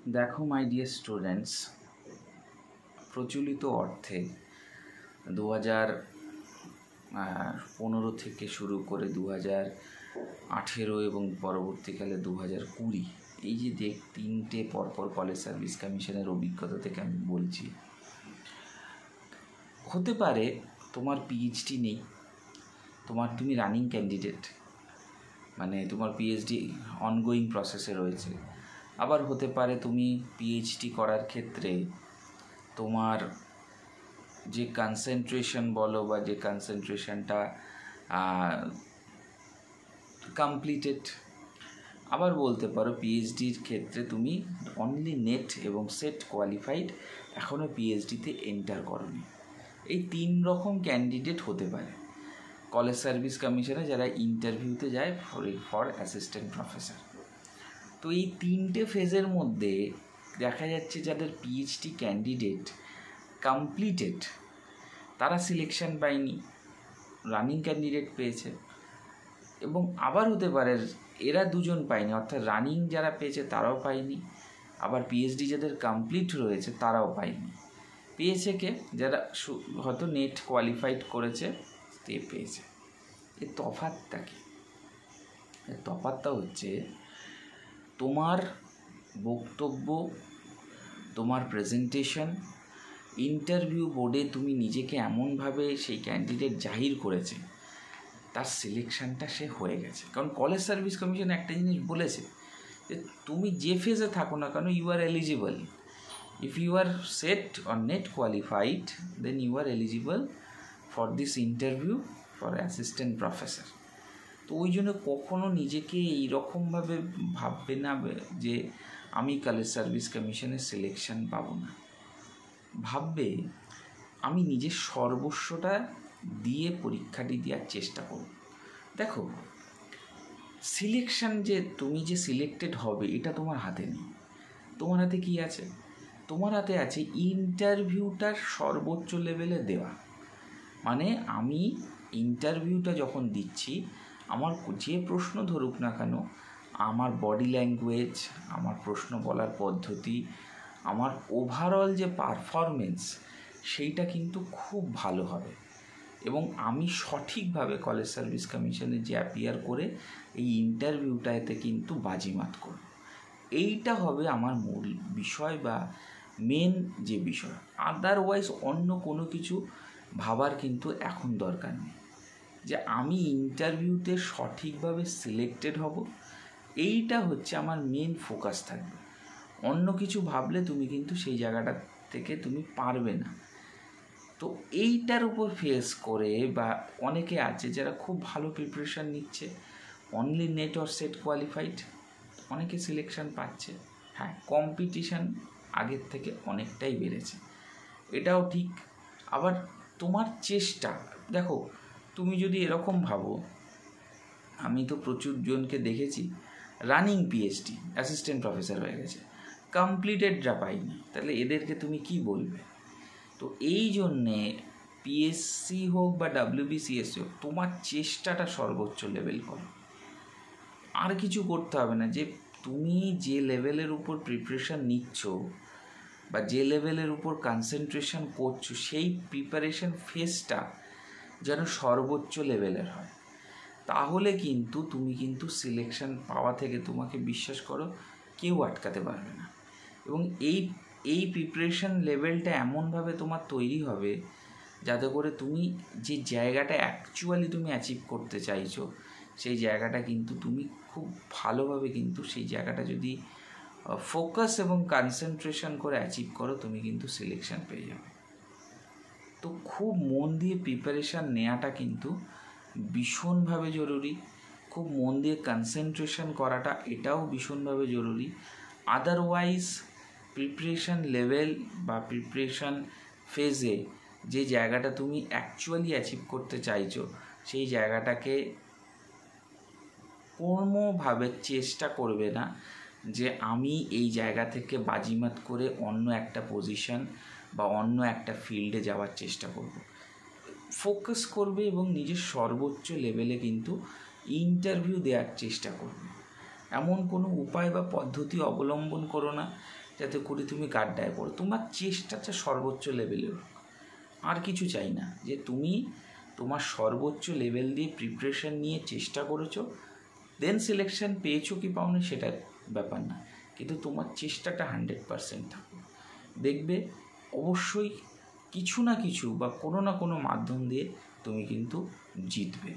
দেখো my dear students, প্রচলিত অর্থে 2015 থেকে শুরু করে 2018 এবং পরবর্তীকালে 2020 এই যে তিনটে পরপর কলেজ সার্ভিস কমিশনের অভিজ্ঞতা থেকে আমি বলছি, হতে পারে তোমার পিএইচডি নেই, তুমি রানিং ক্যান্ডিডেট, মানে তোমার পিএইচডি অনগোয়িং প্রসেসে রয়েছে। আবার হতে পারে তুমি পিএইচডি করার ক্ষেত্রে তোমার যে কনসেন্ট্রেশন বলো বা যে কনসেন্ট্রেশনটা কমপ্লিটেড। আবার বলতে পারো পিএইচডির ক্ষেত্রে তুমি অনলি নেট এবং সেট কোয়ালিফাইড, এখনও পিএইচডিতে এন্টার করোনি। এই 3 রকম ক্যান্ডিডেট হতে পারে কলেজ সার্ভিস কমিশনে যারা ইন্টারভিউতে যায় ফর অ্যাসিস্ট্যান্ট প্রফেসর। তো এই 3টে ফেজের মধ্যে দেখা যাচ্ছে যাদের পিএইচডি ক্যান্ডিডেট কমপ্লিটেড তারা সিলেকশন পায়নি, রানিং ক্যান্ডিডেট পেয়েছে। এবং আবার হতে পারে এরা দুজন পায়নি, অর্থাৎ রানিং যারা পেয়েছে তারাও পায়নি, আবার পিএইচডি যাদের কমপ্লিট রয়েছে তারাও পায়নি। পেয়েছে কে? যারা হয়তো নেট কোয়ালিফাইড করেছে তে পেয়েছে। এর তফাৎটা কি? এর তফাৎটা হচ্ছে তোমার বক্তব্য, তোমার প্রেজেন্টেশন, ইন্টারভিউ বোর্ডে তুমি নিজেকে এমনভাবে সেই ক্যান্ডিডেট জাহির করেছে তার সিলেকশানটা সে হয়ে গেছে। কারণ কলেজ সার্ভিস কমিশন একটা জিনিস বলেছে যে তুমি যে ফেজে থাকো না কেন, you are eligible. If you are SET or NET qualified then you are eligible for this interview for assistant professor. তো ওই জন্য কখনও নিজেকে এইরকমভাবে ভাববে না যে আমি কলেজ সার্ভিস কমিশনের সিলেকশন পাবো না। ভাববে আমি নিজের সর্বস্বটা দিয়ে পরীক্ষাটি দেওয়ার চেষ্টা করব। দেখো, সিলেকশন যে তুমি যে সিলেক্টেড হবে এটা তোমার হাতে নেই। তোমার হাতে কি আছে? তোমার হাতে আছে ইন্টারভিউটার সর্বোচ্চ লেভেলে দেওয়া। মানে আমি ইন্টারভিউটা যখন দিচ্ছি, আমার যে প্রশ্ন ধরুক না কেন, আমার বডি ল্যাঙ্গুয়েজ, আমার প্রশ্ন বলার পদ্ধতি, আমার ওভারঅল যে পারফরমেন্স সেইটা কিন্তু খুব ভালো হবে। এবং আমি সঠিকভাবে কলেজ সার্ভিস কমিশনে যে অ্যাপিয়ার করে এই ইন্টারভিউটাতে কিন্তু বাজিমাত করব। এইটা হবে আমার মূল বিষয় বা মেন যে বিষয়। আদারওয়াইজ অন্য কোনো কিছু ভাবার কিন্তু এখন দরকার নেই। যে আমি ইন্টারভিউতে সঠিকভাবে সিলেক্টেড হব, এইটা হচ্ছে আমার মেন ফোকাস থাকবে। অন্য কিছু ভাবলে তুমি কিন্তু সেই জায়গাটা থেকে তুমি পারবে না। তো এইটার উপর ফেস করে বা অনেকে আছে যারা খুব ভালো প্রিপারেশান নিচ্ছে, only net or set qualified, অনেকে সিলেকশান পাচ্ছে। হ্যাঁ, কম্পিটিশান আগের থেকে অনেকটাই বেড়েছে, এটাও ঠিক। আবার তোমার চেষ্টা, দেখো তুমি যদি এরকম ভাবো, আমি তো প্রচুর জনকে দেখেছি রানিং পিএইচডি অ্যাসিস্ট্যান্ট প্রফেসর হয়ে গেছে, কমপ্লিটেডরা পাইনি, তাহলে এদেরকে তুমি কি বলবে? তো এই জন্যে পিএসসি হোক বা ডাব্লিউবিসিএসসি হোক, তোমার চেষ্টাটা সর্বোচ্চ লেভেল করো। আর কিছু করতে হবে না। যে তুমি যে লেভেলের উপর প্রিপারেশান নিচ্ছ বা যে লেভেলের উপর কনসেন্ট্রেশন করছো, সেই প্রিপারেশন ফেজটা যেন সর্বোচ্চ লেভেলের হয়। তাহলে কিন্তু তুমি কিন্তু সিলেকশন পাওয়া থেকে, তোমাকে বিশ্বাস করো, কেউ আটকাতে পারবে না। এবং এই প্রিপারেশন লেভেলটা এমনভাবে তোমার তৈরি হবে যাতে করে তুমি যে জায়গাটা অ্যাকচুয়ালি তুমি অ্যাচিভ করতে চাইছো, সেই জায়গাটা কিন্তু তুমি খুব ভালোভাবে কিন্তু সেই জায়গাটা যদি ফোকাস এবং কনসেন্ট্রেশন করে অ্যাচিভ করো, তুমি কিন্তু সিলেকশন পেয়ে যাবে। তো খুব মন দিয়ে প্রিপারেশান নেওয়াটা কিন্তু ভীষণভাবে জরুরি। খুব মন দিয়ে কনসেন্ট্রেশন করাটা এটাও ভীষণভাবে জরুরি। আদারওয়াইজ প্রিপারেশান লেভেল বা প্রিপারেশান ফেজে যে জায়গাটা তুমি অ্যাকচুয়ালি অ্যাচিভ করতে চাইছো, সেই জায়গাটাকে কোনোভাবে চেষ্টা করবে না যে আমি এই জায়গা থেকে বাজিমাত করে অন্য একটা পজিশন বা অন্য একটা ফিল্ডে যাওয়ার চেষ্টা করব। ফোকাস করবে এবং নিজের সর্বোচ্চ লেভেলে কিন্তু ইন্টারভিউ দেওয়ার চেষ্টা করবে। এমন কোনো উপায় বা পদ্ধতি অবলম্বন করো না যাতে করে তুমি গাড্ডায় পড়ো। তোমার চেষ্টাটা সর্বোচ্চ লেভেলে হোক, আর কিছু চাই না। যে তুমি তোমার সর্বোচ্চ লেভেল দিয়ে প্রিপারেশান নিয়ে চেষ্টা করেছো, দেন সিলেকশান পেয়েছো কি পাওনি সেটা ব্যাপার না, কিন্তু তোমার চেষ্টাটা 100% থাকবে। দেখবে অবশ্যই কিছু না কিছু বা কোনো না কোনো মাধ্যম দিয়ে তুমি কিন্তু জিতবে।